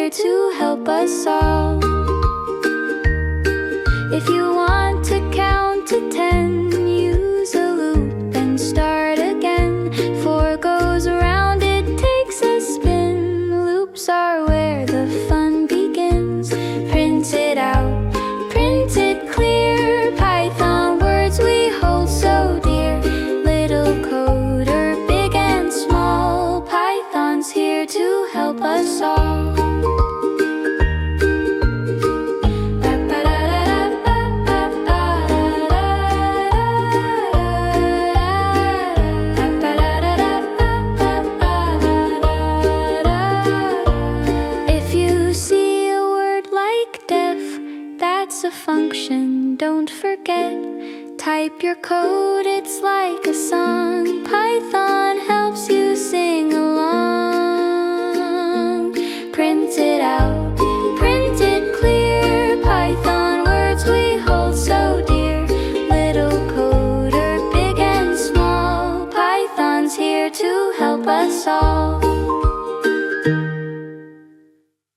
here to help us all. If you want to count to 10, use a loop and start again. 4 goes around, it takes a spin. Loops are where the fun begins. Print it out, print it clear. Python words we hold so dear. Little coder, big and small, Python's here to help us all. That's a function, don't forget. Type your code, it's like a song. Python helps you sing along. Print it out,